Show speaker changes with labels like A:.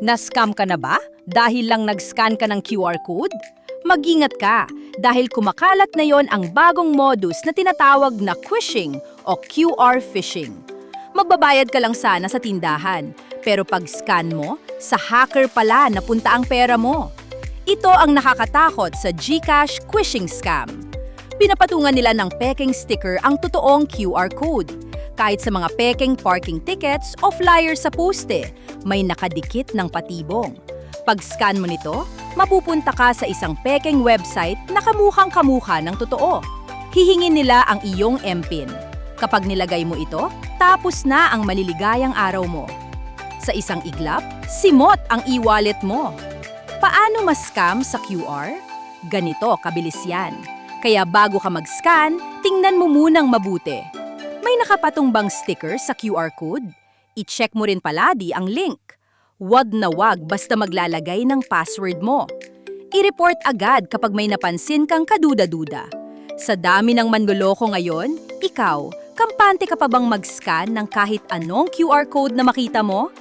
A: Na-scam ka na ba? Dahil lang nag-scan ka ng QR code? Mag-ingat ka dahil kumakalat na yon ang bagong modus na tinatawag na quishing o QR phishing. Magbabayad ka lang sana sa tindahan, pero pag-scan mo, sa hacker pala napunta ang pera mo. Ito ang nakakatakot sa GCash quishing scam. Pinapatungan nila ng peking sticker ang totoong QR code. Kahit sa mga peking parking tickets o flyer sa poste, may nakadikit ng patibong. Pag-scan mo nito, mapupunta ka sa isang peking website na kamukhang-kamukha ng totoo. Hihingin nila ang iyong MPIN. Kapag nilagay mo ito, tapos na ang maliligayang araw mo. Sa isang iglap, simot ang e-wallet mo. Paano ma-scam sa QR? Ganito kabilis yan. Kaya bago ka mag-scan, tingnan mo munang mabuti. May nakapatong bang sticker sa QR code? I-check mo rin palagi ang link. Wag na wag basta maglalagay ng password mo. I-report agad kapag may napansin kang kaduda-duda. Sa dami ng manloloko ngayon, ikaw, kampante ka pa bang mag-scan ng kahit anong QR code na makita mo?